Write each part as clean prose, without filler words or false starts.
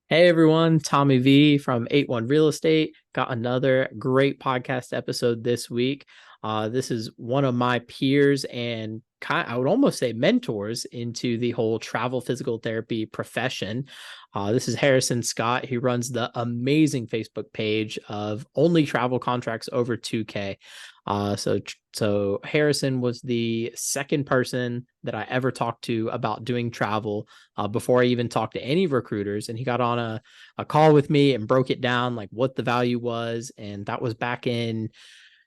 Hey everyone, Tommy V from 81 Real Estate. Got another great podcast episode this week. This is one of my peers and I would almost say mentors into the whole travel physical therapy profession. This is Harrison Scott. He runs the amazing Facebook page of only travel contracts over 2K. So Harrison was the second person that I ever talked to about doing travel before I even talked to any recruiters. And he got on a call with me and broke it down, like what the value was. And that was back in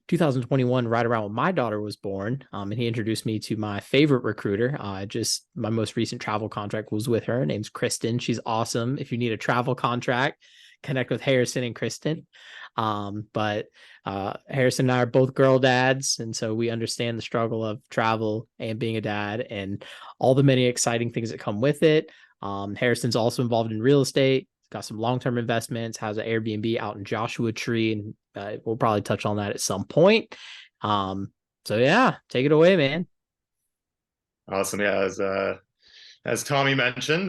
2021, right around when my daughter was born. And he introduced me to my favorite recruiter. Just my most recent travel contract was with her. Her name's Kristen. She's awesome. If you need a travel contract, connect with Harrison and Kristen. But Harrison and I are both girl dads, and so we understand the struggle of travel and being a dad and all the many exciting things that come with it. Harrison's also involved in real estate, got some long-term investments, has an Airbnb out in Joshua Tree, and we'll probably touch on that at some point. So yeah, take it away, man. Awesome. Yeah, as Tommy mentioned,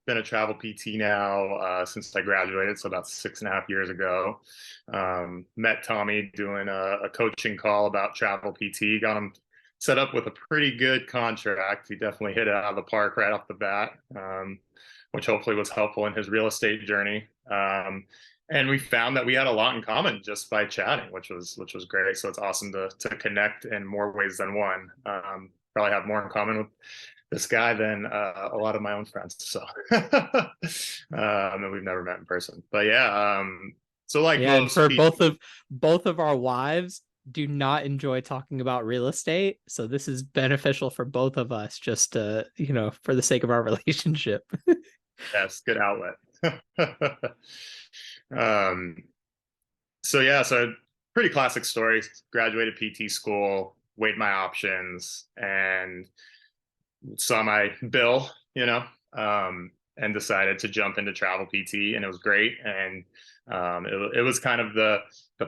been a travel PT now since I graduated, so about 6.5 years ago. Met Tommy doing a coaching call about travel PT. Got him set up with a pretty good contract. He definitely hit it out of the park right off the bat, which hopefully was helpful in his real estate journey. And we found that we had a lot in common just by chatting, which was great. So it's awesome to connect in more ways than one. Probably have more in common with this guy than a lot of my own friends. So and we've never met in person, but yeah. So like Yeah, and most for both PT, of both of our wives do not enjoy talking about real estate, so this is beneficial for both of us just for the sake of our relationship. yes, good outlet. um, so yeah, so pretty classic story. Graduated PT school, weighed my options, and saw my bill, and decided to jump into travel PT, and it was great. And it was kind of the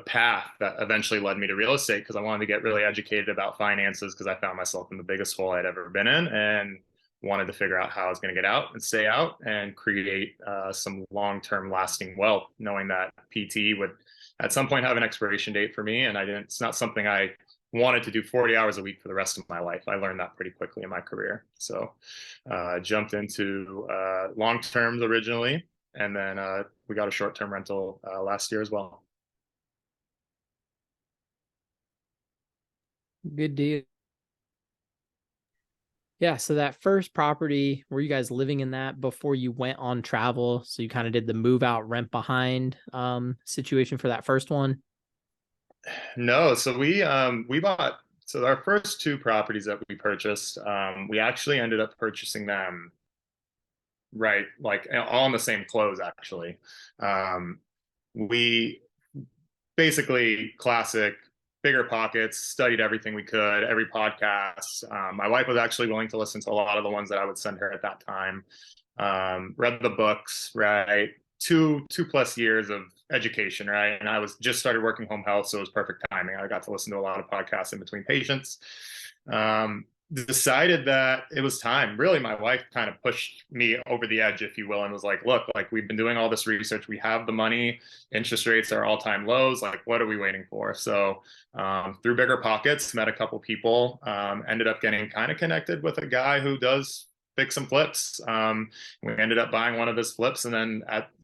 path that eventually led me to real estate because I wanted to get really educated about finances because I found myself in the biggest hole I'd ever been in and wanted to figure out how I was going to get out and stay out and create some long-term lasting wealth, knowing that PT would at some point have an expiration date for me, and I didn't. It's not something I wanted to do 40 hours a week for the rest of my life. I learned that pretty quickly in my career. So jumped into long terms originally, and then we got a short term rental last year as well. Good deal. Yeah, so that first property, were you guys living in that before you went on travel? So you kind of did the move out, rent behind situation for that first one? No, so we bought so our first two properties that we purchased, we actually ended up purchasing them right like all in the same close actually. Um, we basically classic bigger pockets, studied everything we could, every podcast. My wife was actually willing to listen to a lot of the ones that I would send her at that time. Read the books, right? Two plus years of education, right? And I was just started working home health, so it was perfect timing. I got to listen to a lot of podcasts in between patients. Decided that it was time. Really, my wife kind of pushed me over the edge, if you will, and was like, look, like we've been doing all this research, we have the money, interest rates are all-time lows, like what are we waiting for? So through bigger pockets, met a couple people, ended up getting kind of connected with a guy who does fix some flips. We ended up buying one of his flips, and then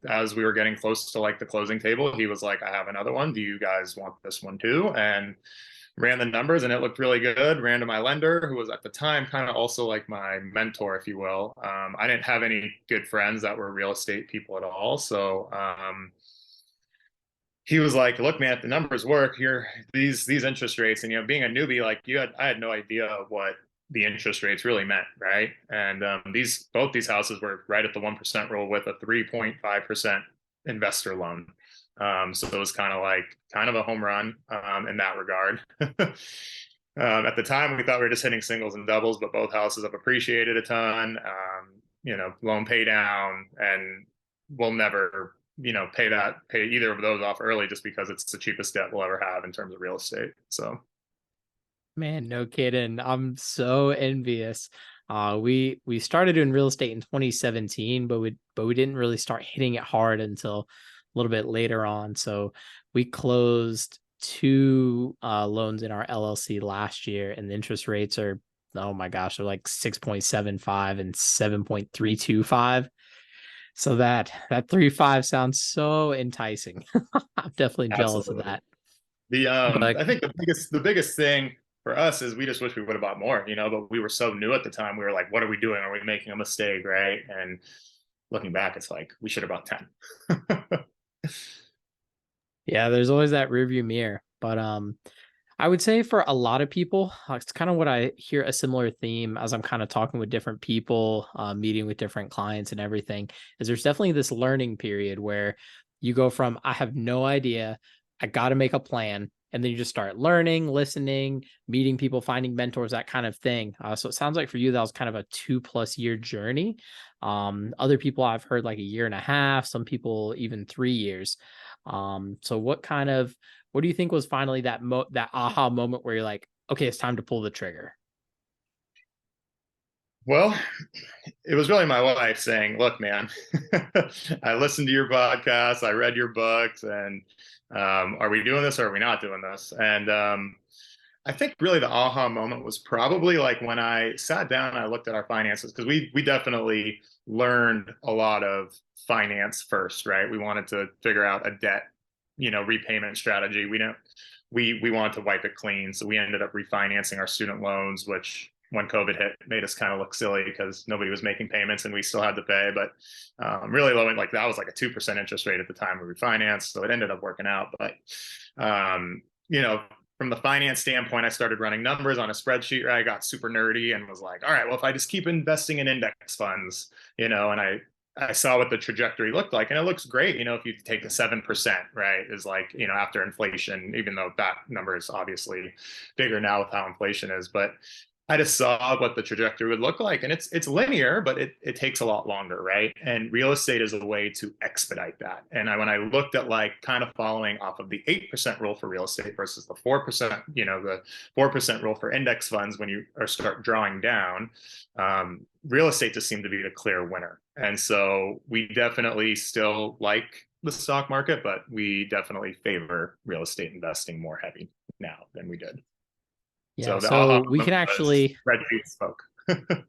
as we were getting close to like the closing table, he was like, I have another one, do you guys want this one too? And ran the numbers, and it looked really good. Ran to my lender, who was at the time kind of also like my mentor, if you will. I didn't have any good friends that were real estate people at all, so he was like, "Look, man, if the numbers work here, these interest rates, and being a newbie, like I had no idea what the interest rates really meant, right? And these both these houses were right at the 1% rule with a 3.5% investor loan. So it was kind of a home run in that regard. At the time, we thought we were just hitting singles and doubles, but both houses have appreciated a ton. Loan pay down, and we'll never, pay either of those off early just because it's the cheapest debt we'll ever have in terms of real estate. So Man, no kidding. I'm so envious. We started doing real estate in 2017, but we didn't really start hitting it hard until a little bit later on. So we closed two loans in our LLC last year, and the interest rates are, oh my gosh, they're like 6.75 and 7.325. So that 3.5 sounds so enticing. I'm definitely jealous of Absolutely. that. But I think the biggest thing for us is we just wish we would have bought more, but we were so new at the time. We were like, what are we doing? Are we making a mistake? Right. And looking back, it's like we should have bought 10. yeah, there's always that rearview mirror. But I would say for a lot of people, it's kind of what I hear a similar theme as I'm kind of talking with different people, meeting with different clients and everything, is there's definitely this learning period where you go from, I have no idea, I got to make a plan. And then you just start learning, listening, meeting people, finding mentors, that kind of thing. So it sounds like for you, that was kind of a 2+ year journey. Other people I've heard like a year and a half, some people even 3 years. So what do you think was finally that aha moment where you're like, okay, it's time to pull the trigger? Well, it was really my wife saying, "Look, man, I listened to your podcast, I read your books, and are we doing this or are we not doing this?" And I think really the aha moment was probably like when I sat down and I looked at our finances, because we definitely learned a lot of finance first, right? We wanted to figure out a debt, repayment strategy. We wanted to wipe it clean, so we ended up refinancing our student loans, which when COVID hit made us kind of look silly because nobody was making payments and we still had to pay. But really low, like that was like a 2% interest rate at the time we refinanced, so it ended up working out. But from the finance standpoint, I started running numbers on a spreadsheet. Right? I got super nerdy and was like, all right, well, if I just keep investing in index funds, and I saw what the trajectory looked like, and it looks great. If you take the 7%, right, is like, after inflation, even though that number is obviously bigger now with how inflation is, but I just saw what the trajectory would look like, and it's linear, but it takes a lot longer, right? And real estate is a way to expedite that. And when I looked at like kind of following off of the 8% rule for real estate versus the 4%, the 4% rule for index funds, when you start drawing down, real estate just seemed to be the clear winner. And so we definitely still like the stock market, but we definitely favor real estate investing more heavy now than we did. Yeah, So the aha so we can moment was actually Spreadsheet spoke.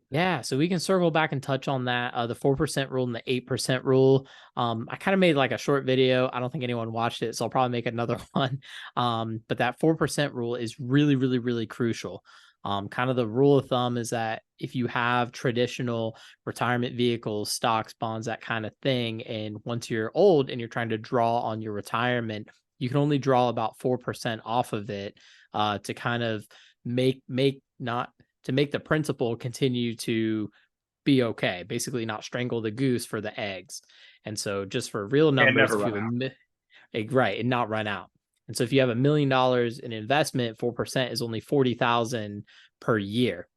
Yeah, so we can circle back and touch on that, the 4% rule and the 8% rule. I kind of made like a short video. I don't think anyone watched it, so I'll probably make another one. But that 4% rule is really, really, really crucial. Kind of the rule of thumb is that if you have traditional retirement vehicles, stocks, bonds, that kind of thing, and once you're old and you're trying to draw on your retirement, you can only draw about 4% off of it to kind of make not to make the principal continue to be okay, basically not strangle the goose for the eggs. And so just for real And numbers, never if you run out. have right, and not run out. And so if you have $1 million in investment, 4% is only 40,000 per year.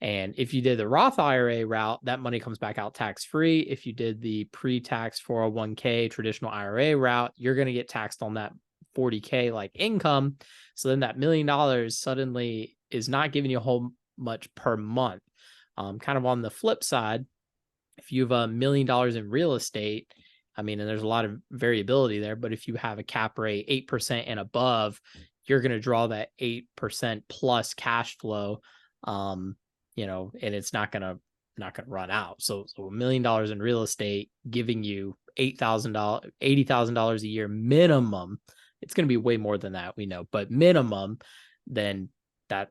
And if you did the Roth IRA route, that money comes back out tax free. If you did the pre-tax 401k traditional IRA route, you're going to get taxed on that 40K like income. So then that $1 million suddenly is not giving you a whole much per month. Kind of on the flip side, if you have $1 million in real estate, I mean, and there's a lot of variability there, but if you have a cap rate 8% and above, you're going to draw that 8% plus cash flow, and it's not going to run out. So $1 million in real estate giving you $8,000, $80,000 a year minimum. It's going to be way more than that, we know, but minimum, then that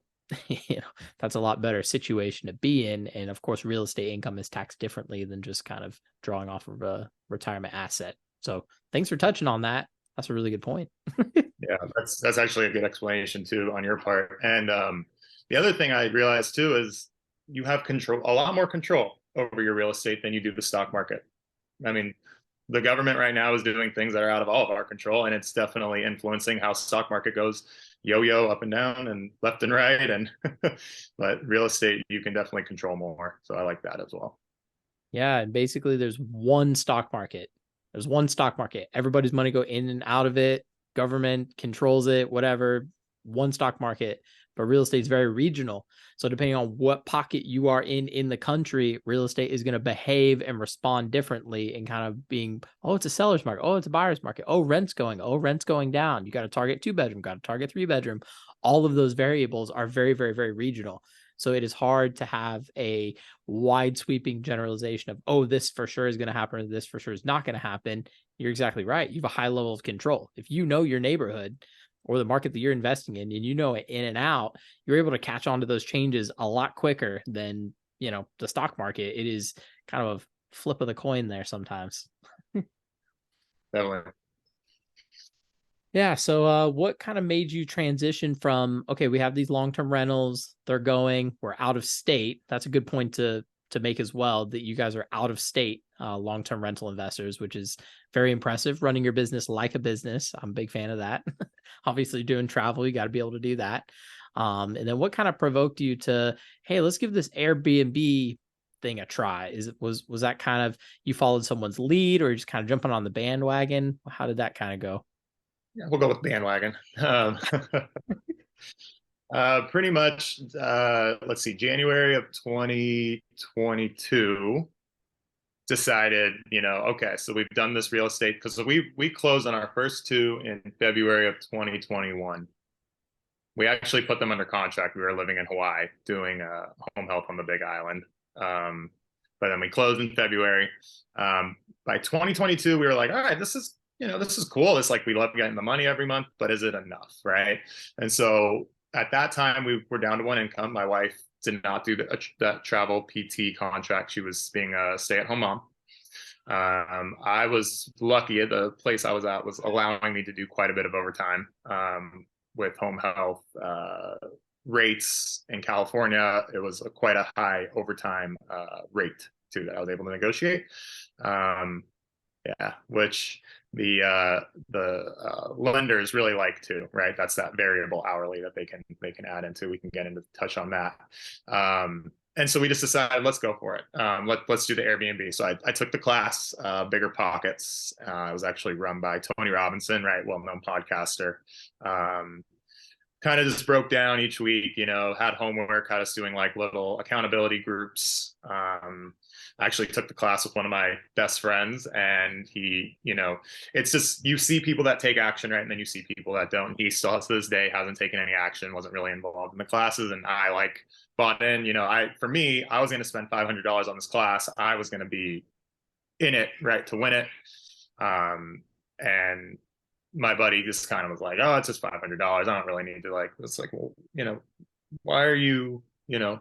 that's a lot better situation to be in. And of course, real estate income is taxed differently than just kind of drawing off of a retirement asset. So thanks for touching on that. That's a really good point. Yeah, that's actually a good explanation too on your part. And the other thing I realized too is you have a lot more control over your real estate than you do the stock market. I mean, the government right now is doing things that are out of all of our control, and it's definitely influencing how stock market goes yo-yo up and down and left and right. And but real estate, you can definitely control more. So I like that as well. Yeah, and basically there's one stock market. There's one stock market. Everybody's money go in and out of it. Government controls it, whatever. One stock market. but real estate is very regional. So depending on what pocket you are in the country, real estate is going to behave and respond differently, and kind of being, oh, it's a seller's market. Oh, it's a buyer's market. Oh, rent's going down. You got to target 2-bedroom, got to target 3-bedroom. All of those variables are very, very, very regional. So it is hard to have a wide sweeping generalization of, oh, this for sure is going to happen, or this for sure is not going to happen. You're exactly right. You have a high level of control. If you know your neighborhood or the market that you're investing in, and you know it in and out, you're able to catch on to those changes a lot quicker than, the stock market. It is kind of a flip of the coin there sometimes. Definitely. Yeah. So what kind of made you transition from, okay, we have these long-term rentals, we're out of state. That's a good point to make as well, that you guys are out of state long-term rental investors, which is very impressive. Running your business like a business. I'm a big fan of that. Obviously doing travel, you got to be able to do that. And then what kind of provoked you to, hey, let's give this Airbnb thing a try? Was that kind of, you followed someone's lead, or just kind of jumping on the bandwagon? How did that kind of go? Yeah, we'll go with bandwagon. Pretty much, let's see, January of 2022, decided, okay, so we've done this real estate, because we closed on our first two in February of 2021. We actually put them under contract. We were living in Hawaii doing home health on the Big Island. But then we closed in February. By 2022, we were like, all right, this is cool. It's like, we love getting the money every month, but is it enough, right? And so at that time, we were down to one income. My wife did not do that travel PT contract. She was being a stay-at-home mom. I was lucky. The place I was at was allowing me to do quite a bit of overtime with home health rates in California. It was quite a high overtime rate too that I was able to negotiate. Yeah, which the lenders really like too, right? That's that variable hourly that they can add into. We can get into touch on that. And so we just decided, let's go for it. Let's do the Airbnb. So I took the class, Bigger Pockets. It was actually run by Tony Robinson, right? Well-known podcaster. Kind of just broke down each week, had homework, had us doing like little accountability groups. I actually took the class with one of my best friends, and he, it's just, you see people that take action, right? And then you see people that don't. He still to this day hasn't taken any action, wasn't really involved in the classes. And I bought in, for me, I was going to spend $500 on this class. I was going to be in it, right, to win it. And my buddy just kind of was like, oh, it's just $500. I don't really need to it's like, well, why are you,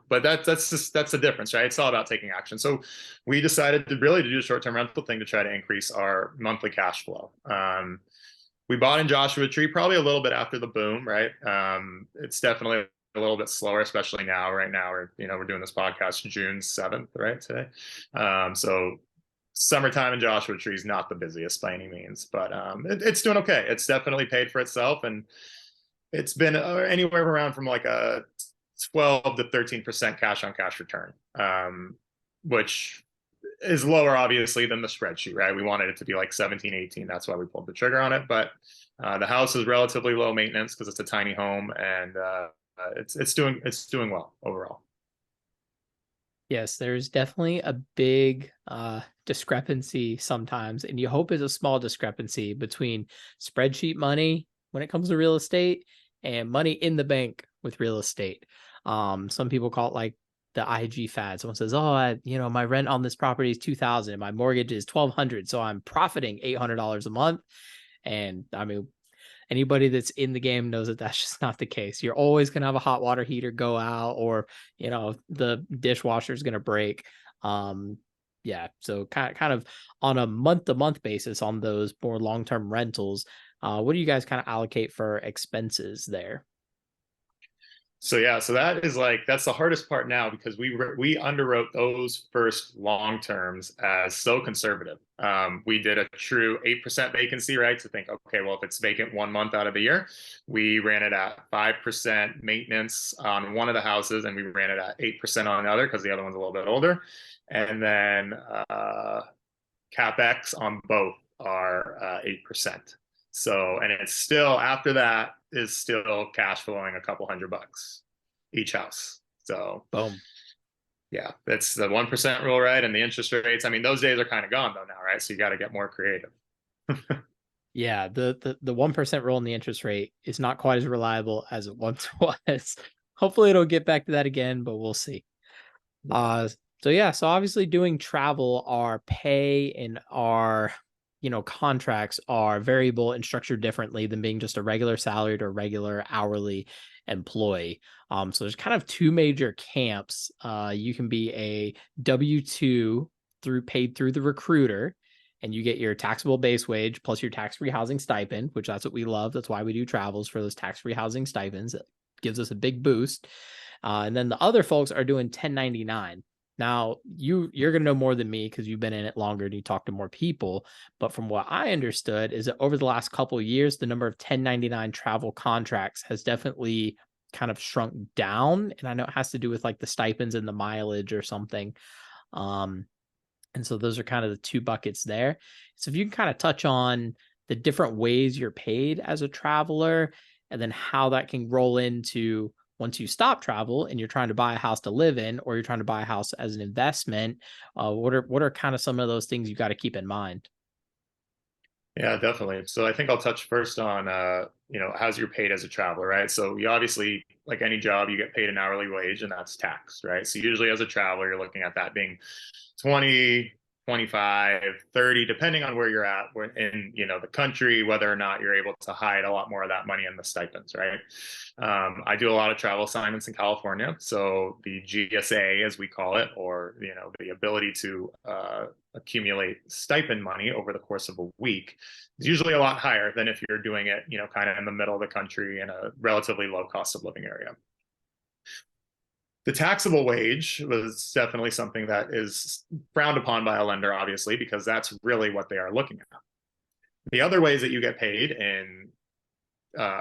but that's the difference, right? It's all about taking action. So we decided to do a short-term rental thing to try to increase our monthly cash flow. We bought in Joshua Tree probably a little bit after the boom, right? It's definitely a little bit slower, especially now. Right now, we're doing this podcast June 7th, right, today. So summertime in Joshua Tree is not the busiest by any means, but it's doing okay. It's definitely paid for itself, and it's been anywhere around from like a 12 to 13% cash on cash return, which is lower obviously than the spreadsheet, right? We wanted it to be like 17, 18. That's why we pulled the trigger on it. But the house is relatively low maintenance because it's a tiny home, and it's doing well overall. Yes, there's definitely a big discrepancy sometimes, and you hope it's a small discrepancy between spreadsheet money when it comes to real estate and money in the bank with real estate. Some people call it like the IG fad. Someone says, "Oh, my rent on this property is $2,000, and my mortgage is $1,200, so I'm profiting $800 a month." And I mean, anybody that's in the game knows that that's just not the case. You're always going to have a hot water heater go out, or, the dishwasher is going to break. Yeah. So kind of on a month-to-month basis on those more long-term rentals, what do you guys kind of allocate for expenses there? So yeah, so that's the hardest part now, because we underwrote those first long terms as so conservative. We did a true 8% vacancy, right? To think, okay, well, if it's vacant 1 month out of the year, we ran it at 5% maintenance on one of the houses, and we ran it at 8% on the other because the other one's a little bit older, and then capex on both are 8%. So, and it's still, after that, is still cash flowing a couple $100. each house. So Boom. yeah, that's the 1% rule, right? And the interest rates. I mean, those days are kind of gone though now, right? So you got to get more creative. Yeah, the 1% rule in the interest rate is not quite as reliable as it once was. Hopefully it'll get back to that again, but we'll see. Yeah. Uh so yeah, so obviously doing travel, our pay and our contracts are variable and structured differently than being just a regular salaried or regular hourly employee. So there's kind of two major camps. You can be a W-2 paid through the recruiter, and you get your taxable base wage plus your tax-free housing stipend, which that's what we love. That's why we do travels, for those tax-free housing stipends. It gives us a big boost. And then the other folks are doing 1099. Now, you're going to know more than me because you've been in it longer and you talk to more people. But from what I understood is that over the last couple of years, the number of 1099 travel contracts has definitely kind of shrunk down. And I know it has to do with like the stipends and the mileage or something. And so those are kind of the two buckets there. So if you can kind of touch on the different ways you're paid as a traveler, and then how that can roll into once you stop travel and you're trying to buy a house to live in, or you're trying to buy a house as an investment, what are kind of some of those things you got to keep in mind? Yeah, definitely. So I think I'll touch first on how's you're paid as a traveler, right? So you obviously, like any job, you get paid an hourly wage and that's taxed, right? So usually as a traveler, you're looking at that being 20, 25, 30, depending on where you're at in the country, whether or not you're able to hide a lot more of that money in the stipends, right? I do a lot of travel assignments in California. So the GSA, as we call it, or the ability to accumulate stipend money over the course of a week is usually a lot higher than if you're doing it, kind of in the middle of the country in a relatively low cost of living area. The taxable wage was definitely something that is frowned upon by a lender, obviously, because that's really what they are looking at. The other ways that you get paid in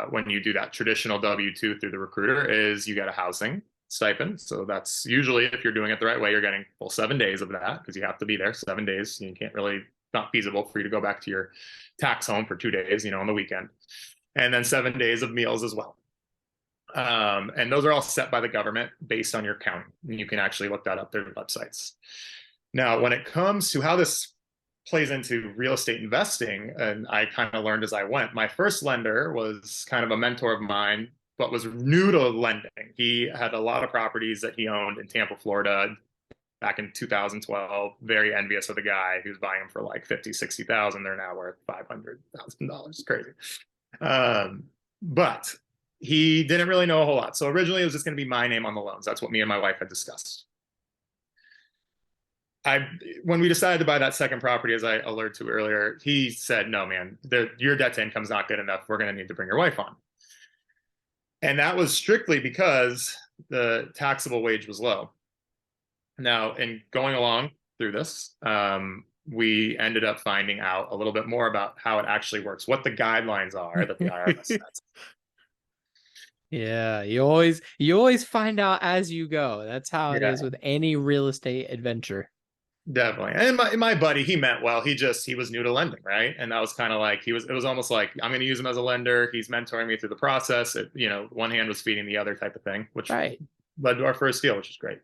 when you do that traditional W-2 through the recruiter is you get a housing stipend. So that's usually, if you're doing it the right way, you're getting full 7 days of that because you have to be there 7 days. You can't really, not feasible for you to go back to your tax home for 2 days, on the weekend. And then 7 days of meals as well. And those are all set by the government based on your county. You can actually look that up. Their websites. Now, when it comes to how this plays into real estate investing, and I kind of learned as I went, my first lender was kind of a mentor of mine, but was new to lending. He had a lot of properties that he owned in Tampa, Florida back in 2012. Very envious of the guy who's buying them for like 50, 60,000. They're now worth $500,000. Crazy. But he didn't really know a whole lot. So originally it was just going to be my name on the loans. That's what me and my wife had discussed. When we decided to buy that second property, as I alerted to earlier, he said, no, man, your debt to income is not good enough. We're going to need to bring your wife on. And that was strictly because the taxable wage was low. Now, in going along through this, we ended up finding out a little bit more about how it actually works, what the guidelines are that the IRS sets. Yeah, you always find out as you go. That's how it is Yeah, with any real estate adventure. definitely. And my buddy, he meant well. He was new to lending, right? And that was kind of like it was almost like I'm going to use him as a lender. He's mentoring me through the process. One hand was feeding the other type of thing, which Right. led to our first deal, which is great.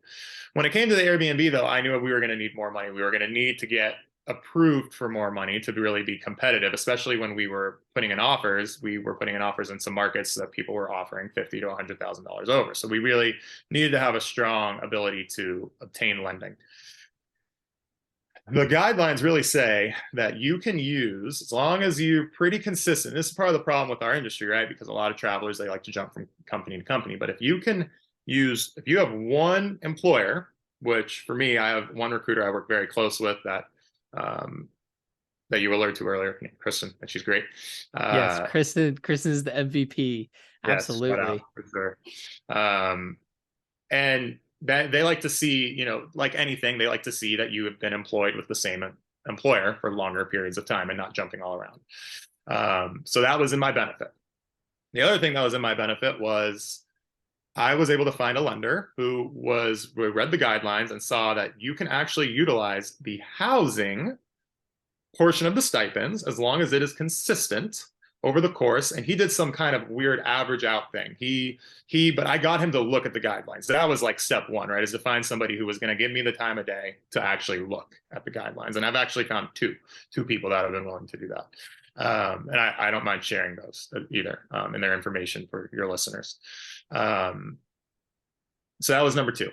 When it came to the Airbnb, though, I knew we were going to need more money. We were going to need to get approved for more money to really be competitive, especially when we were putting in offers. We were putting in offers in some markets that people were offering $50,000 to $100,000 over. So we really needed to have a strong ability to obtain lending. The guidelines really say that you can use, as long as you're pretty consistent. This is part of the problem with our industry, right? Because a lot of travelers, they like to jump from company to company. But if you have one employer, which for me, I have one recruiter I work very close with that you alerted to earlier, Kristen, and she's great. Yes, Kristen's the MVP. Yes, shout out Absolutely. for sure. And that they like to see, like anything, they like to see that you have been employed with the same employer for longer periods of time and not jumping all around. So that was in my benefit. The other thing that was in my benefit was I was able to find a lender who read the guidelines and saw that you can actually utilize the housing portion of the stipends as long as it is consistent over the course, and he did some kind of weird average out thing. But I got him to look at the guidelines. That was like step one, right? Is to find somebody who was going to give me the time of day to actually look at the guidelines. And I've actually found two people that have been willing to do that. And I don't mind sharing those either, and their information for your listeners. So that was number two.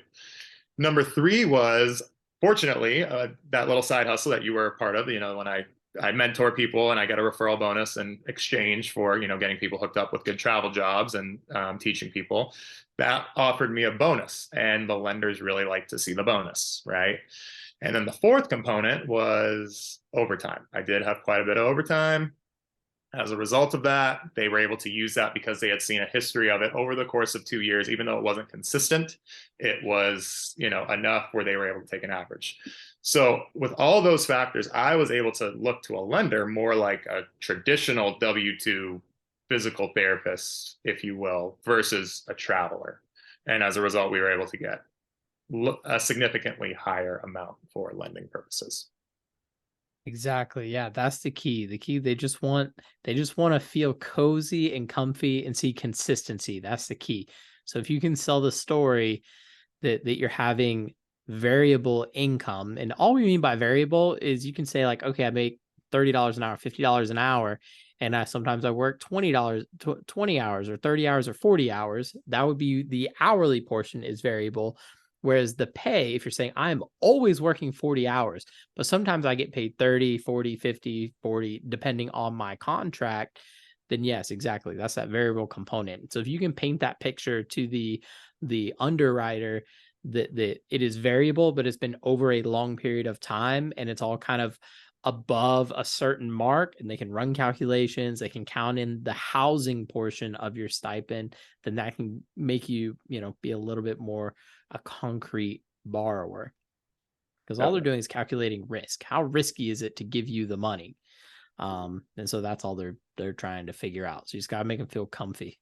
Number three was, fortunately, that little side hustle that you were a part of, when I mentor people and I get a referral bonus in exchange for, getting people hooked up with good travel jobs and teaching people. That offered me a bonus, and the lenders really like to see the bonus, right? And then the fourth component was overtime. I did have quite a bit of overtime. As a result of that, they were able to use that because they had seen a history of it over the course of 2 years. Even though it wasn't consistent, it was, enough where they were able to take an average. So with all those factors, I was able to look to a lender more like a traditional W-2 physical therapist, if you will, versus a traveler. And as a result, we were able to get a significantly higher amount for lending purposes. Exactly. Yeah, that's the key. They just want to feel cozy and comfy and see consistency. That's the key. So if you can sell the story that you're having variable income, and all we mean by variable is you can say like, okay, I make $30 an hour, $50 an hour, and sometimes I work $20, 20 hours or 30 hours or 40 hours. That would be the hourly portion is variable. Whereas the pay, if you're saying I'm always working 40 hours, but sometimes I get paid 30, 40, 50, 40, depending on my contract, then yes, exactly. That's that variable component. So if you can paint that picture to the underwriter that it is variable, but it's been over a long period of time and it's all kind of above a certain mark, and they can run calculations, they can count in the housing portion of your stipend, then that can make you, be a little bit more a concrete borrower, because all they're doing is calculating risk. How risky is it to give you the money? And so that's all they're trying to figure out. So you just got to make them feel comfy.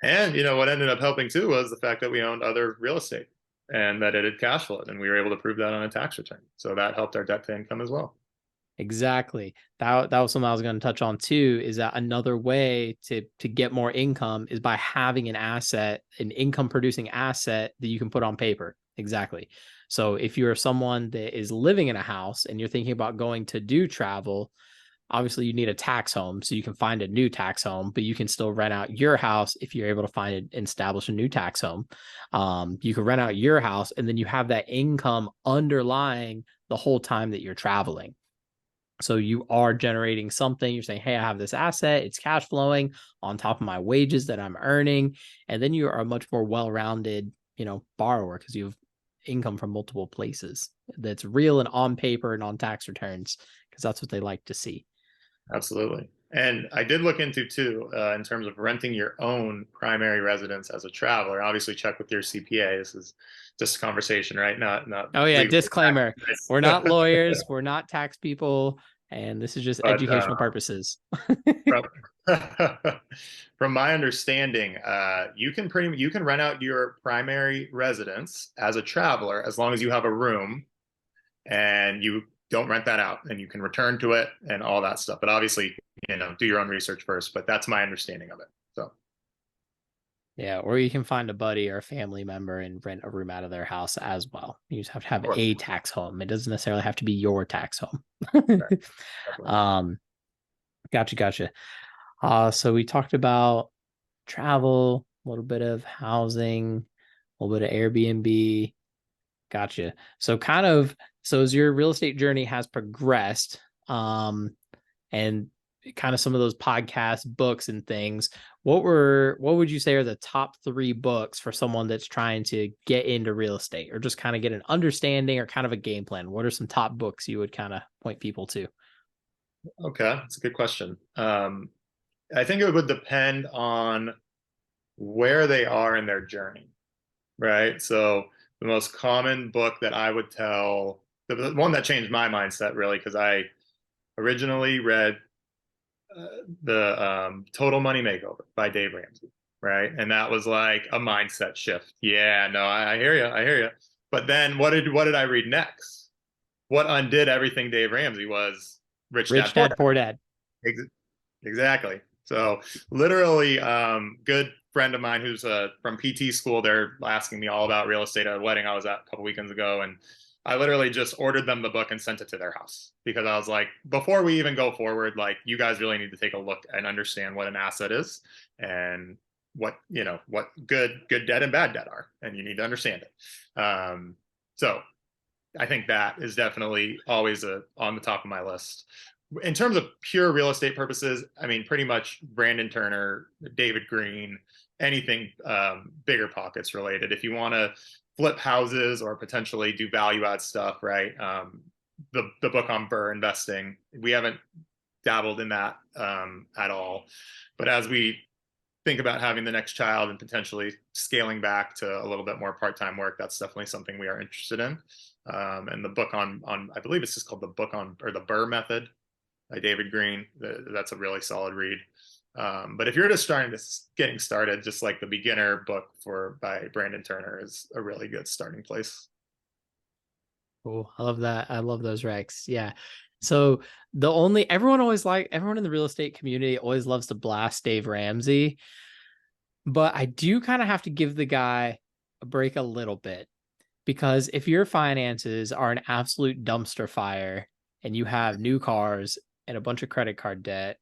And what ended up helping too was the fact that we owned other real estate and that it had cash flowed, and we were able to prove that on a tax return. So that helped our debt to income as well. Exactly. That was something I was going to touch on too, is that another way to get more income is by having an asset, an income producing asset that you can put on paper. Exactly. So if you're someone that is living in a house and you're thinking about going to do travel, obviously you need a tax home, so you can find a new tax home, but you can still rent out your house if you're able to find and establish a new tax home. You can rent out your house, and then you have that income underlying the whole time that you're traveling. So you are generating something. You're saying, hey, I have this asset. It's cash flowing on top of my wages that I'm earning. And then you are a much more well-rounded, borrower, because you have income from multiple places that's real and on paper and on tax returns, because that's what they like to see. Absolutely. And I did look into too, in terms of renting your own primary residence as a traveler. Obviously, check with your CPA. This is just a conversation, right? Not. Oh yeah, disclaimer: we're not lawyers, we're not tax people, and this is just educational purposes. from, from my understanding, you can rent out your primary residence as a traveler as long as you have a room and you don't rent that out, and you can return to it and all that stuff. But obviously, do your own research first. But that's my understanding of it. So. Yeah, or you can find a buddy or a family member and rent a room out of their house as well. You just have to have a tax home. It doesn't necessarily have to be your tax home. Gotcha. So we talked about travel, a little bit of housing, a little bit of Airbnb. Gotcha. So as your real estate journey has progressed, and kind of some of those podcasts, books and things, what would you say are the top 3 books for someone that's trying to get into real estate, or just kind of get an understanding or kind of a game plan? What are some top books you would kind of point people to? Okay, that's a good question. I think it would depend on where they are in their journey, right? So the most common book that I would tell, the one that changed my mindset really, because I originally read the Total Money Makeover by Dave Ramsey, right? And that was like a mindset shift. Yeah, no, I hear you. But then what did I read next? What undid everything Dave Ramsey was Rich Dad, Rich Dad, Poor Dad. Exactly. So literally, good friend of mine who's from PT school, they're asking me all about real estate at a wedding I was at a couple weekends ago, and I literally just ordered them the book and sent it to their house because I was like, before we even go forward, like you guys really need to take a look and understand what an asset is and what what good debt and bad debt are, and you need to understand it. So I think that is definitely always on the top of my list. In terms of pure real estate purposes, I mean, pretty much Brandon Turner, David Green, anything bigger pockets related. If you want to flip houses or potentially do value add stuff, right? The book on Burr investing, we haven't dabbled in that at all. But as we think about having the next child and potentially scaling back to a little bit more part-time work, that's definitely something we are interested in. And the book on I believe it's just called the book on or the Burr Method by David Green. That's a really solid read. But if you're just getting started, just like the beginner book by Brandon Turner is a really good starting place. Cool. I love that. I love those recs. Yeah. So everyone in the real estate community always loves to blast Dave Ramsey, but I do kind of have to give the guy a break a little bit, because if your finances are an absolute dumpster fire and you have new cars and a bunch of credit card debt,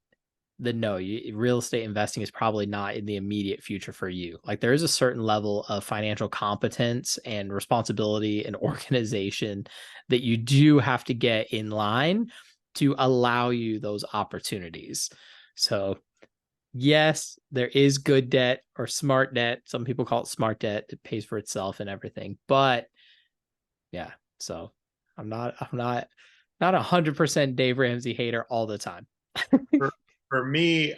then no, real estate investing is probably not in the immediate future for you. Like there is a certain level of financial competence and responsibility and organization that you do have to get in line to allow you those opportunities. So yes, there is good debt or smart debt. Some people call it smart debt. It pays for itself and everything. But yeah, so I'm not 100% Dave Ramsey hater all the time. For, for me,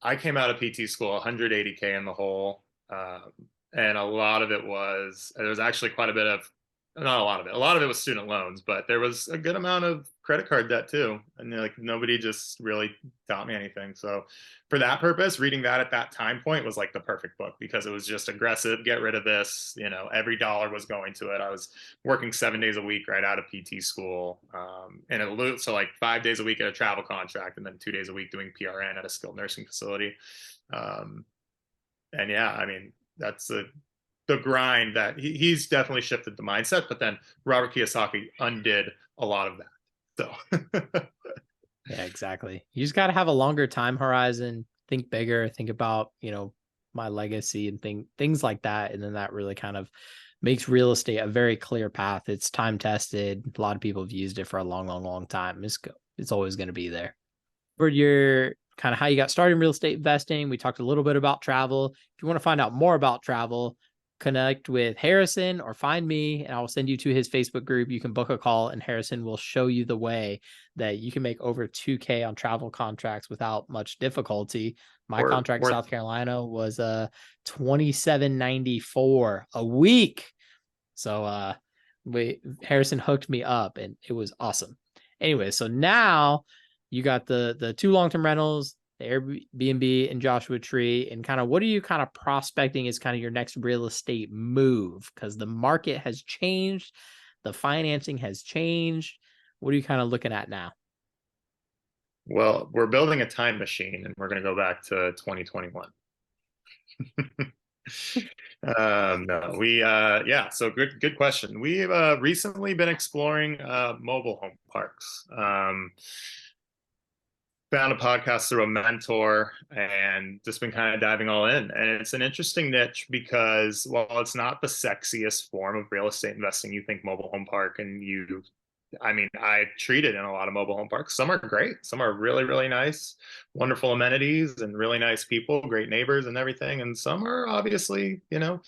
I came out of PT school 180K in the hole. And a lot of it was, there was actually quite a bit of, not a lot of it, a lot of it was student loans, but there was a good amount of credit card debt too. And like nobody just really taught me anything. So for that purpose, reading that at that time point was like the perfect book because it was just aggressive, get rid of this, every dollar was going to it. I was working 7 days a week right out of PT school. So like 5 days a week at a travel contract and then 2 days a week doing PRN at a skilled nursing facility. And yeah, I mean, that's the grind that he's definitely shifted the mindset, but then Robert Kiyosaki undid a lot of that. So Yeah, exactly. You just got to have a longer time horizon, think bigger, think about, my legacy and things like that. And then that really kind of makes real estate a very clear path. It's time tested. A lot of people have used it for a long, long, long time. It's always going to be there. For your kind of how you got started in real estate investing, we talked a little bit about travel. If you want to find out more about travel, connect with Harrison or find me and I will send you to his Facebook group. You can book a call and Harrison will show you the way that you can make over 2K on travel contracts without much difficulty. My contract in South Carolina was $27.94 a week. So Harrison hooked me up and it was awesome. Anyway, so now you got the two long-term rentals, the Airbnb and Joshua Tree, and kind of what are you kind of prospecting as kind of your next real estate move? Because the market has changed, the financing has changed. What are you kind of looking at now? Well, we're building a time machine and we're going to go back to 2021. No, yeah, so good question. We've recently been exploring mobile home parks. Found a podcast through a mentor and just been kind of diving all in. And it's an interesting niche because while it's not the sexiest form of real estate investing, you think mobile home park and I treated in a lot of mobile home parks. Some are great. Some are really, really nice, wonderful amenities and really nice people, great neighbors and everything. And some are obviously, the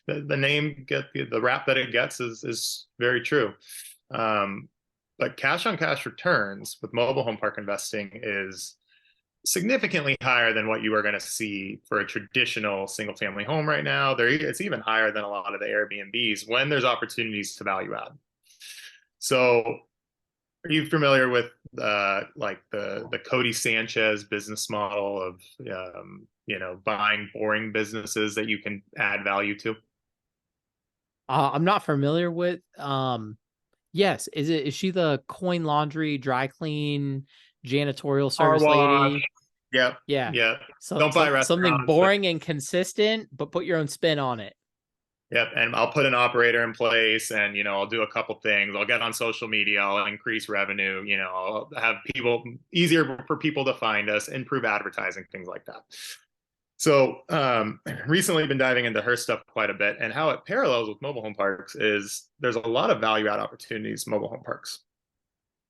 name the rap that it gets is very true. But cash on cash returns with mobile home park investing is significantly higher than what you are going to see for a traditional single family home right now. It's even higher than a lot of the Airbnbs when there's opportunities to value add. So are you familiar with like the Cody Sanchez business model of buying boring businesses that you can add value to? I'm not familiar with yes, is she the coin laundry, dry clean, janitorial Car service wash, lady? Yep. Yeah. Yeah. So, Don't buy something restaurants. boring and consistent, but put your own spin on it. Yep. And I'll put an operator in place, and, I'll do a couple things. I'll get on social media. I'll increase revenue. I'll have people easier for people to find us, improve advertising, things like that. So recently been diving into her stuff quite a bit, and how it parallels with mobile home parks is there's a lot of value add opportunities in mobile home parks.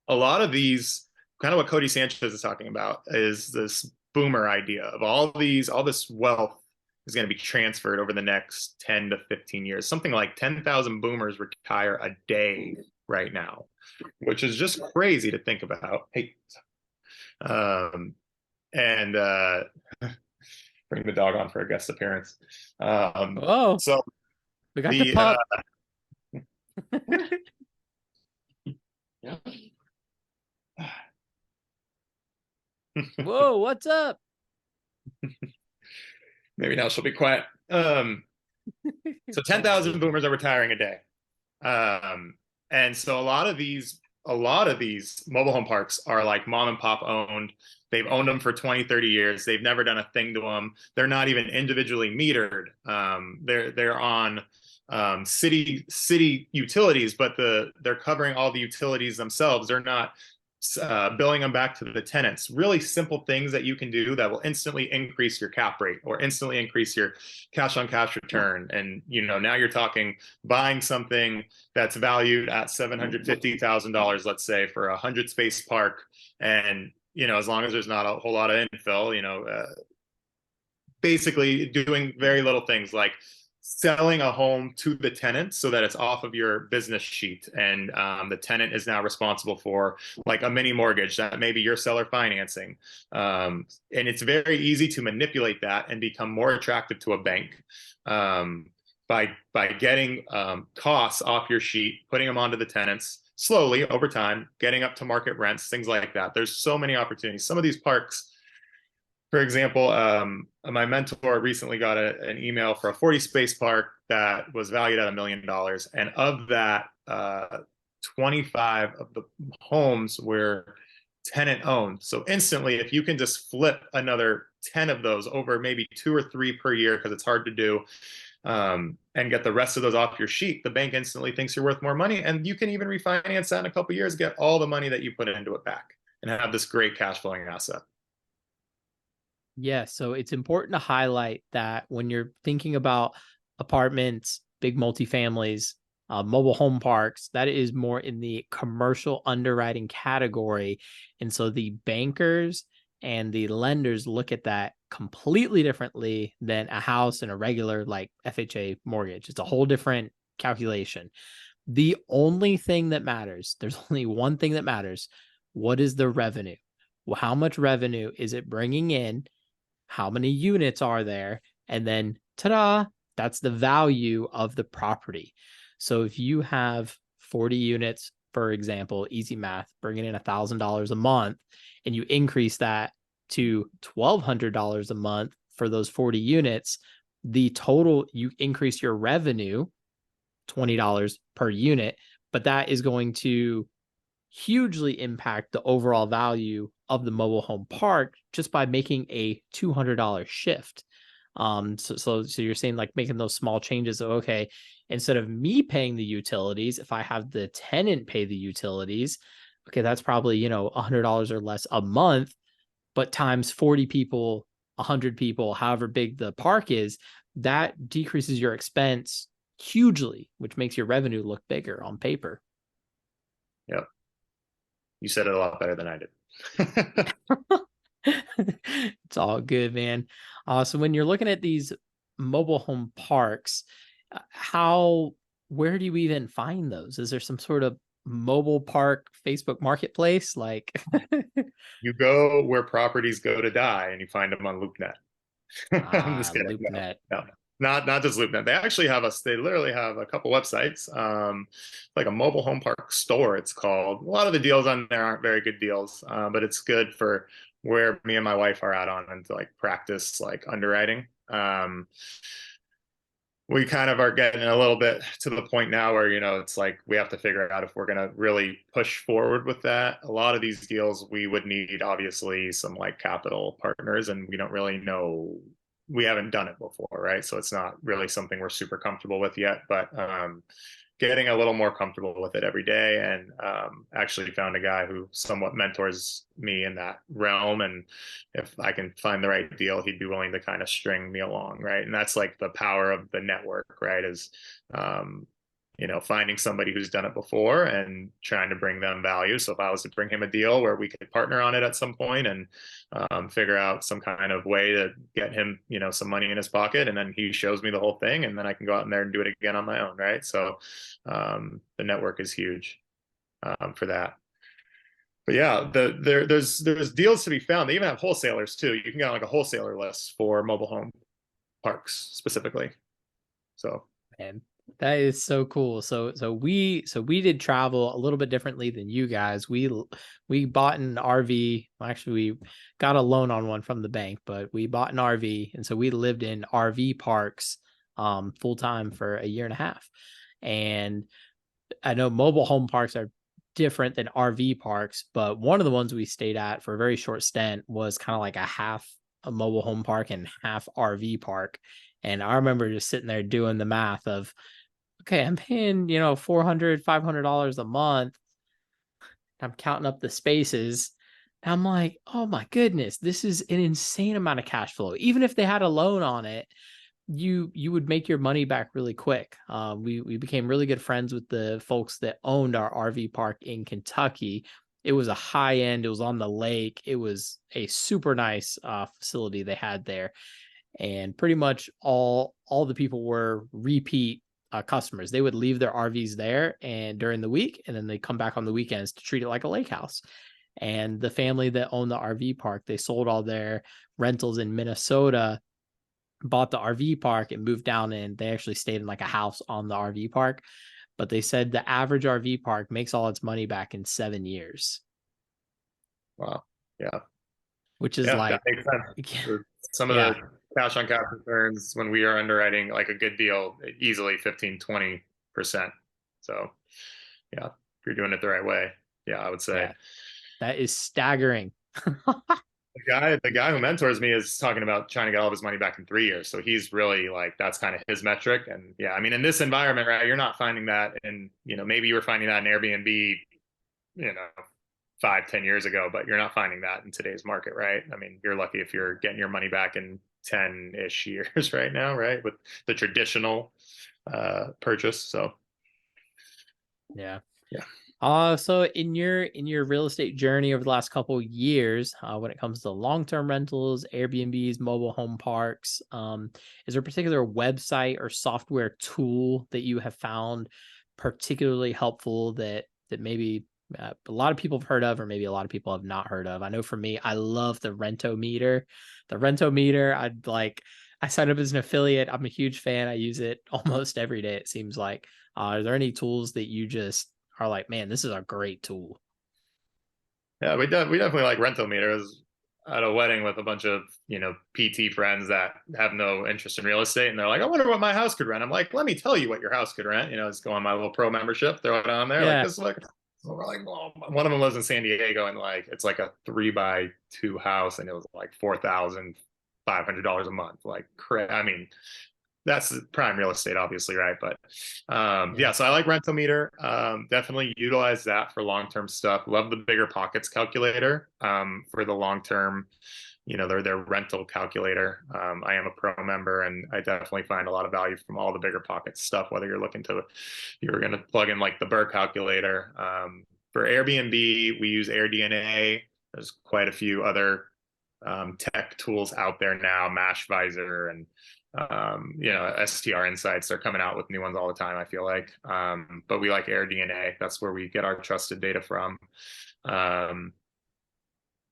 A lot of these, kind of what Cody Sanchez is talking about, is this boomer idea of all this wealth is going to be transferred over the next 10 to 15 years. Something like 10,000 boomers retire a day right now, which is just crazy to think about. Hey, and bring the dog on for a guest appearance. Oh, So we got the the pup. yeah. Whoa, what's up? Maybe now she'll be quiet. So 10,000 boomers are retiring a day. And so a lot of these mobile home parks are like mom and pop owned. They've owned them for 20, 30 years. They've never done a thing to them. They're not even individually metered. They're on city utilities, but they're covering all the utilities themselves. They're not billing them back to the tenants. Really simple things that you can do that will instantly increase your cap rate or instantly increase your cash on cash return. And now you're talking buying something that's valued at $750,000, let's say, for 100 space park, and as long as there's not a whole lot of infill, basically doing very little things like selling a home to the tenant so that it's off of your business sheet, and the tenant is now responsible for like a mini mortgage that maybe your seller financing, and it's very easy to manipulate that and become more attractive to a bank, by getting costs off your sheet, putting them onto the tenants slowly over time, getting up to market rents, things like that. There's so many opportunities. Some of these parks, for example, my mentor recently got an email for a 40 space park that was valued at $1 million. And of that, 25 of the homes were tenant owned. So instantly, if you can just flip another 10 of those over maybe 2 or 3 per year, because it's hard to do, and get the rest of those off your sheet, the bank instantly thinks you're worth more money. And you can even refinance that in a couple of years, get all the money that you put into it back, and have this great cash flowing asset. Yeah, so it's important to highlight that when you're thinking about apartments, big multifamilies, mobile home parks, that is more in the commercial underwriting category. And so the bankers and the lenders look at that completely differently than a house and a regular like FHA mortgage. It's a whole different calculation. The only thing that matters, there's only one thing that matters. What is the revenue? Well, how much revenue is it bringing in? How many units are there? And then, ta-da, that's the value of the property. So if you have 40 units, for example, easy math, bringing in $1,000 a month, and you increase that to $1,200 a month for those 40 units, the total, you increase your revenue $20 per unit, but that is going to hugely impact the overall value of the mobile home park just by making a $200 shift. So you're saying like making those small changes of, okay, instead of me paying the utilities, if I have the tenant pay the utilities, okay, that's probably, $100 or less a month, but times 40 people, 100 people, however big the park is, that decreases your expense hugely, which makes your revenue look bigger on paper. Yep. You said it a lot better than I did. It's all good, man. So when you're looking at these mobile home parks, where do you even find those? Is there some sort of mobile park Facebook marketplace? Like, You go where properties go to die, and you find them on LoopNet. I'm just kidding. LoopNet. No, not just LoopNet. They actually have us. They literally have a couple websites, like a mobile home park store. It's called. A lot of the deals on there aren't very good deals, but it's good for where me and my wife are at on and to like practice like underwriting. we kind of are getting a little bit to the point now where, it's like we have to figure out if we're going to really push forward with that. A lot of these deals, we would need obviously some like capital partners, and we don't really know. We haven't done it before, right? So it's not really something we're super comfortable with yet, but getting a little more comfortable with it every day. And actually found a guy who somewhat mentors me in that realm. And if I can find the right deal, he'd be willing to kind of string me along, right? And that's like the power of the network, right? Is finding somebody who's done it before and trying to bring them value. So if I was to bring him a deal where we could partner on it at some point and figure out some kind of way to get him, some money in his pocket, and then he shows me the whole thing, and then I can go out in there and do it again on my own, right? So the network is huge for that. But yeah, there's deals to be found. They even have wholesalers too. You can get on like a wholesaler list for mobile home parks specifically. So Man, that is so cool. So we did travel a little bit differently than you guys. We bought an RV. Well, actually, we got a loan on one from the bank, but we bought an RV, and so we lived in RV parks full time for a year and a half. And I know mobile home parks are different than RV parks, but one of the ones we stayed at for a very short stint was kind of like a mobile home park and half RV park. And I remember just sitting there doing the math of, okay, I'm paying, $400, $500 a month. I'm counting up the spaces. And I'm like, oh my goodness, this is an insane amount of cash flow. Even if they had a loan on it, you would make your money back really quick. We became really good friends with the folks that owned our RV park in Kentucky. It was a high end. It was on the lake. It was a super nice facility they had there, and pretty much all the people were repeat customers. They would leave their RVs there and during the week, and then they come back on the weekends to treat it like a lake house. And the family that owned the RV park, they sold all their rentals in Minnesota, bought the RV park, and moved down, and they actually stayed in like a house on the RV park. But they said the average RV park makes all its money back in 7 years. wow, yeah. Which is Yeah, that like, makes sense. Some of yeah, the cash on cash returns when we are underwriting like a good deal, easily 15-20%. So yeah, if you're doing it the right way, yeah, I would say. yeah, that is staggering. The guy who mentors me is talking about trying to get all of his money back in 3 years. So he's really like, that's kind of his metric. And yeah, I mean, in this environment, right, you're not finding that. And, maybe you were finding that in Airbnb, you know, 5-10 years ago, but you're not finding that in today's market, right? I mean, you're lucky if you're getting your money back in 10-ish years right now, right? With the traditional purchase. So Yeah. yeah. So in your real estate journey over the last couple of years, when it comes to long-term rentals, Airbnbs, mobile home parks, is there a particular website or software tool that you have found particularly helpful that maybe a lot of people have heard of, or maybe a lot of people have not heard of? I know for me, I love the Rentometer. The Rentometer, I signed up as an affiliate. I'm a huge fan. I use it almost every day, it seems like. Are there any tools that you just are like, man, this is a great tool? Yeah, we definitely like rental meters. At a wedding with a bunch of PT friends that have no interest in real estate, and they're like, "I wonder what my house could rent." I'm like, "Let me tell you what your house could rent." Just go on my little pro membership, throw it on there. Like Yeah. this is like, so we're like, well, one of them lives in San Diego, and like it's like a 3x2 house, and it was like $4,500 a month. Like, I mean, that's prime real estate, obviously, right? But Yeah. yeah, so I like Rentometer. Definitely utilize that for long-term stuff. Love the Bigger Pockets calculator for the long-term, their rental calculator. I am a pro member, and I definitely find a lot of value from all the Bigger Pockets stuff. Whether you're going to plug in like the Burr calculator. For Airbnb, we use AirDNA. There's quite a few other tech tools out there now, Mashvisor and STR Insights. They're coming out with new ones all the time, I feel like. But we like AirDNA. That's where we get our trusted data from.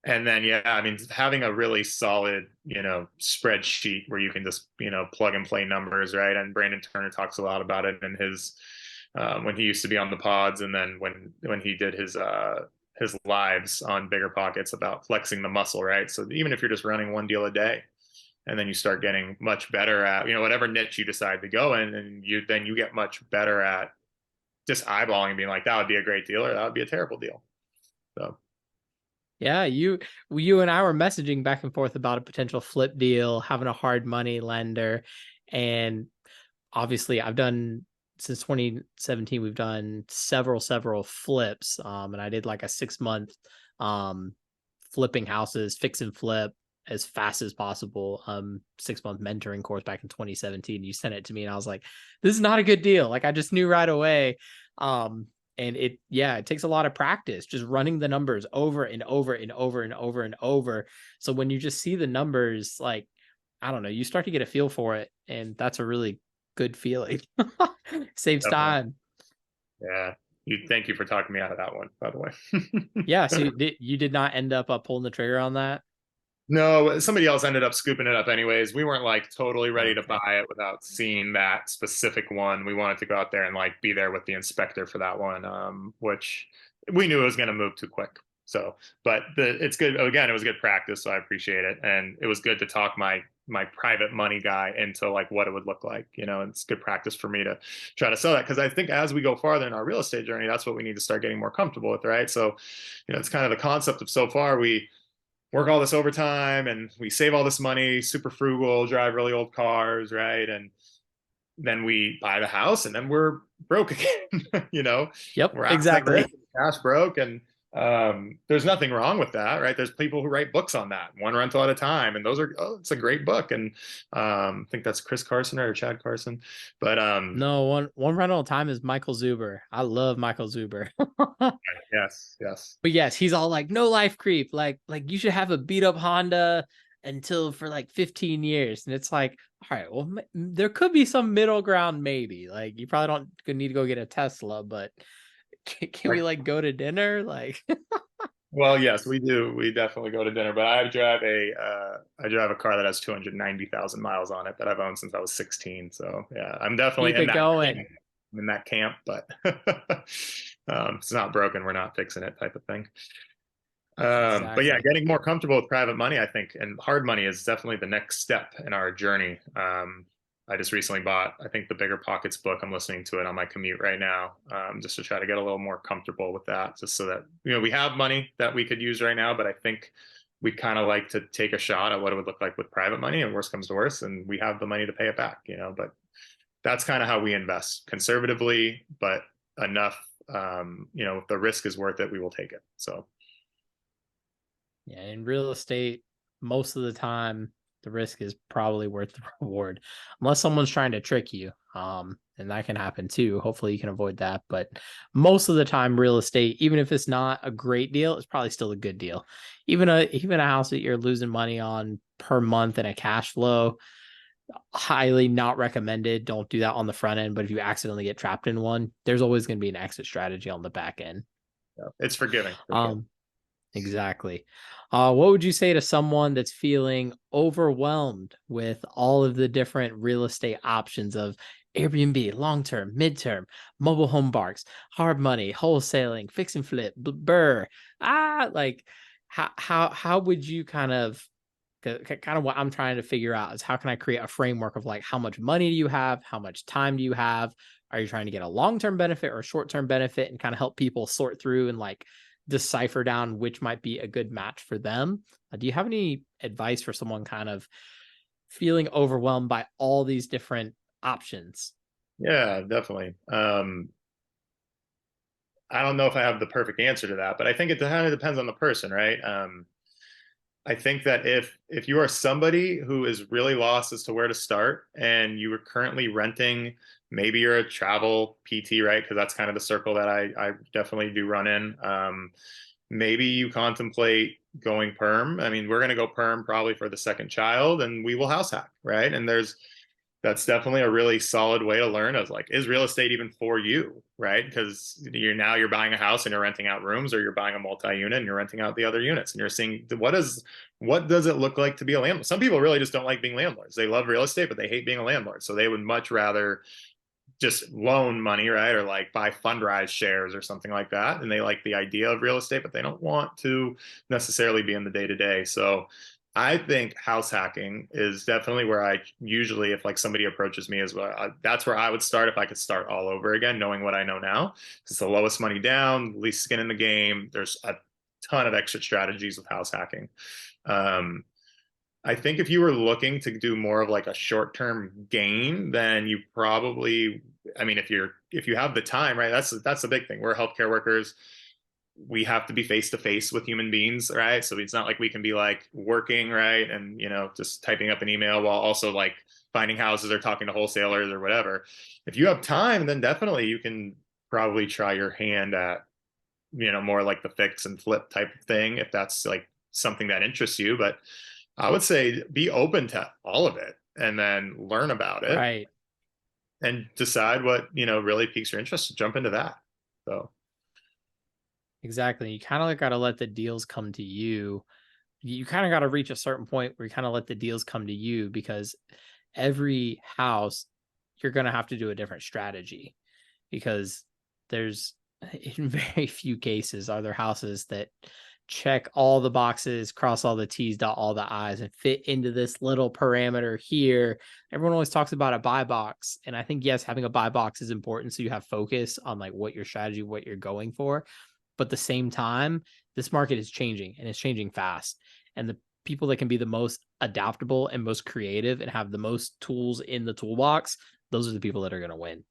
And then, yeah, I mean, having a really solid, spreadsheet where you can just, plug and play numbers, right? And Brandon Turner talks a lot about it in his, when he used to be on the pods, and then when he did his lives on Bigger Pockets about flexing the muscle, right? So even if you're just running one deal a day, and then you start getting much better at, whatever niche you decide to go in, and you get much better at just eyeballing and being like, that would be a great deal or that would be a terrible deal. So Yeah, you and I were messaging back and forth about a potential flip deal, having a hard money lender, and obviously I've done since 2017 we've done several flips, and I did like a 6 month flipping houses, fix and flip as fast as possible 6 month mentoring course back in 2017. You sent it to me and I was like, this is not a good deal. Like I just knew right away. And it takes a lot of practice just running the numbers over and over and over and over and over. So when you just see the numbers, like I don't know, you start to get a feel for it, and that's a really good feeling. Saves definitely, time. yeah. Thank you for talking me out of that one, by the Yeah, so way. you did not end up pulling the trigger on that? No, somebody else ended up scooping it up anyways. We weren't like totally ready to buy Okay. it without seeing that specific one. We wanted to go out there and like be there with the inspector for that one, which we knew it was going to move too quick. So, but it's good. Again, it was good practice, so I appreciate it, and it was good to talk my private money guy into like what it would look like. It's good practice for me to try to sell that, because I think as we go farther in our real estate journey, that's what we need to start getting more comfortable with, right? So, it's kind of the concept of so far we work all this overtime and we save all this money, super frugal, drive really old cars, right? And then we buy the house and then we're broke again. Yep, We're asset rich, exactly. cash broke, and there's nothing wrong with that, right? There's people who write books on that, one rental at a time, and those are, it's a great book, and I think that's Chris Carson or Chad Carson, but No, one rental time is Michael Zuber. I love Michael Zuber. yes, yes. But yes, he's all like, no life creep. Like you should have a beat up Honda until for like 15 years. And it's like, all right, well, there could be some middle ground, maybe. Like you probably don't need to go get a Tesla, but can we Like, like go to dinner? Like, well, yes, we do. We definitely go to dinner, but I drive a car that has 290,000 miles on it that I've owned since I was 16. So yeah, I'm definitely keep in it that going. camp, but it's not broken. We're not fixing it type of thing. But yeah, Exactly. getting more comfortable with private money, I think, and hard money is definitely the next step in our journey. I just recently bought, I think, the Bigger Pockets book. I'm listening to it on my commute right now, just to try to get a little more comfortable with that, just so that, we have money that we could use right now, but I think we kind of like to take a shot at what it would look like with private money, and worst comes to worst, and we have the money to pay it back, but that's kind of how we invest conservatively, but enough, if the risk is worth it, we will take it. So Yeah, in real estate, most of the time the risk is probably worth the reward, unless someone's trying to trick you. And that can happen too. Hopefully you can avoid that. But most of the time, real estate, even if it's not a great deal, it's probably still a good deal. Even a house that you're losing money on per month and a cash flow, highly not recommended. Don't do that on the front end. But if you accidentally get trapped in one, there's always going to be an exit strategy on the back end. yeah, it's forgiving for sure. Um, Exactly. What would you say to someone that's feeling overwhelmed with all of the different real estate options of Airbnb, long term, midterm, mobile home parks, hard money, wholesaling, fix and flip, burr? Like how would you kind of what I'm trying to figure out is how can I create a framework of like how much money do you have, how much time do you have? Are you trying to get a long term benefit or a short term benefit, and kind of help people sort through and like decipher down which might be a good match for them? Do you have any advice for someone kind of feeling overwhelmed by all these different options? Yeah, definitely. I don't know if I have the perfect answer to that, but I think it kind of depends on the person, right? I think that if you are somebody who is really lost as to where to start, and you are currently renting, maybe you're a travel PT, right? Because that's kind of the circle that I definitely do run in. Maybe you contemplate going perm. I mean, we're going to go perm probably for the second child, and we will house hack, right? And that's definitely a really solid way to learn as like, is real estate even for you, right? Because you're buying a house and you're renting out rooms, or you're buying a multi-unit and you're renting out the other units, and you're seeing what does it look like to be a landlord. Some people really just don't like being landlords. They love real estate, but they hate being a landlord, so they would much rather just loan money, right? Or like buy Fundrise shares or something like that. And they like the idea of real estate, but they don't want to necessarily be in the day to day. So I think house hacking is definitely where I usually, if like somebody approaches me as well, that's where I would start if I could start all over again, knowing what I know now. It's the lowest money down, least skin in the game. There's a ton of exit strategies with house hacking. Um, I think if you were looking to do more of like a short-term gain, then you probably, I mean, if you have the time, right? That's the big thing. We're healthcare workers. We have to be face to face with human beings, right? So it's not like we can be like working, right? And, just typing up an email while also like finding houses or talking to wholesalers or whatever. If you have time, then definitely you can probably try your hand at, more like the fix and flip type of thing if that's like something that interests you. But I would say be open to all of it and then learn about it Right. and decide what, really piques your interest. Jump into that. So, Exactly. You kind of like got to let the deals come to you. You kind of got to reach a certain point where you kind of let the deals come to you, because every house you're going to have to do a different strategy, because there's in very few cases are there houses that check all the boxes, cross all the T's, dot all the I's, and fit into this little parameter here. Everyone always talks about a buy box. And I think, yes, having a buy box is important. So you have focus on like what your strategy, what you're going for. But at the same time, this market is changing, and it's changing fast. And the people that can be the most adaptable and most creative and have the most tools in the toolbox, those are the people that are going to win.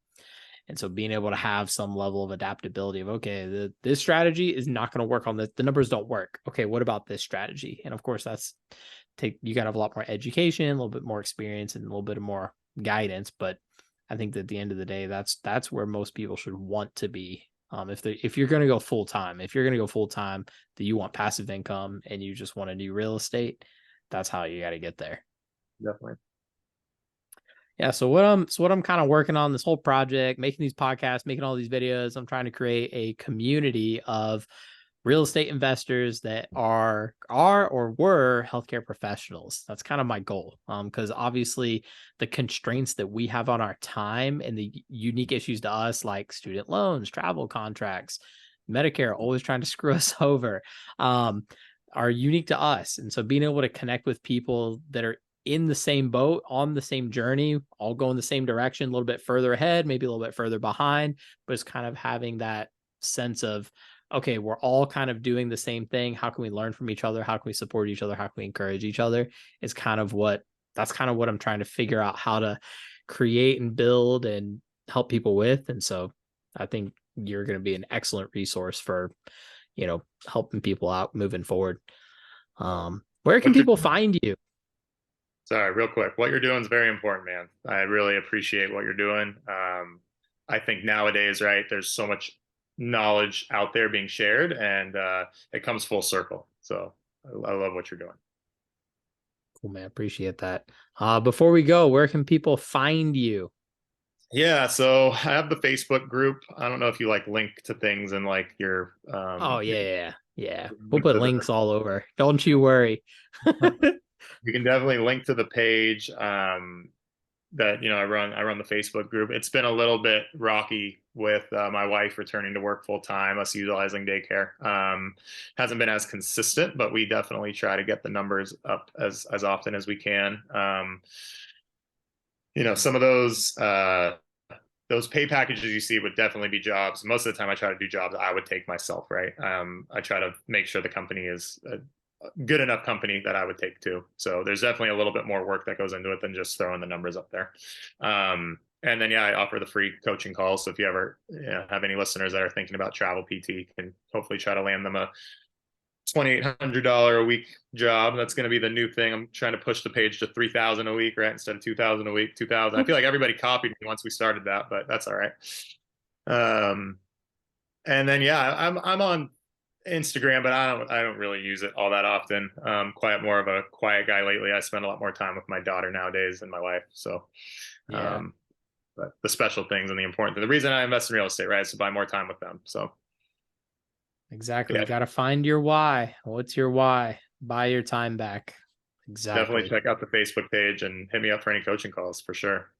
And so being able to have some level of adaptability of, okay, this strategy is not going to work on this. The numbers don't work. Okay, what about this strategy? And of course, you got to have a lot more education, a little bit more experience, and a little bit more guidance. But I think that at the end of the day, that's where most people should want to be. If you're going to go full time, that you want passive income and you just want to do real estate, that's how you got to get there. definitely. Yeah, so what I'm kind of working on this whole project, making these podcasts, making all these videos, I'm trying to create a community of real estate investors that are or were healthcare professionals. That's kind of my goal. Because obviously the constraints that we have on our time and the unique issues to us, like student loans, travel contracts, Medicare, always trying to screw us over, are unique to us. And so being able to connect with people that are in the same boat, on the same journey, all going the same direction, a little bit further ahead, maybe a little bit further behind, but it's kind of having that sense of, okay, we're all kind of doing the same thing. How can we learn from each other? How can we support each other? How can we encourage each other? Is kind of what I'm trying to figure out how to create and build and help people with. And so I think you're going to be an excellent resource for, helping people out moving forward. Where can What you're people find you? Sorry, real quick. What you're doing is very important, man. I really appreciate what you're doing. I think nowadays, right, there's so much knowledge out there being shared, and it comes full circle. So I love what you're doing. Cool, man. Appreciate that. Before we go, where can people find you? Yeah, so I have the Facebook group. I don't know if you like link to things and like your Oh, yeah. Yeah. We'll link put to the links all over. Don't you worry. you can definitely link to the page. That I run the Facebook group. It's been a little bit rocky with my wife returning to work full time, us utilizing daycare. Hasn't been as consistent, but we definitely try to get the numbers up as often as we can. Some of those pay packages you see would definitely be jobs. Most of the time, I try to do jobs I would take myself, right? I try to make sure the company is good enough company that I would take too. So there's definitely a little bit more work that goes into it than just throwing the numbers up there. And then, yeah, I offer the free coaching calls. So if you ever have any listeners that are thinking about travel PT, can hopefully try to land them a $2,800 a week job. That's going to be the new thing. I'm trying to push the page to 3,000 a week, right? Instead of 2,000 a week, 2,000. I feel like everybody copied me once we started that, but that's all right. And then, yeah, I'm on Instagram, but I don't really use it all that often. Quite more of a quiet guy lately. I spend a lot more time with my daughter nowadays than my wife. So, Yeah, but the special things and the important thing. The reason I invest in real estate, right, is to buy more time with them. So, exactly. yeah, You got to find your why. What's your why? Buy your time back. definitely Exactly. check out the Facebook page and hit me up for any coaching calls for sure.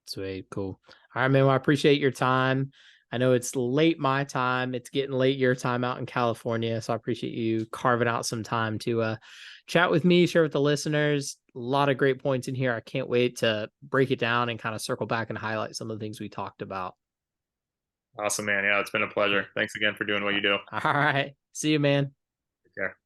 Sweet. Cool. All right, man. Well, I appreciate your time. I know it's late my time. It's getting late your time out in California. So I appreciate you carving out some time to chat with me, share with the listeners. A lot of great points in here. I can't wait to break it down and kind of circle back and highlight some of the things we talked about. Awesome, man. Yeah, it's been a pleasure. Thanks again for doing what you do. All right. See you, man. Take care.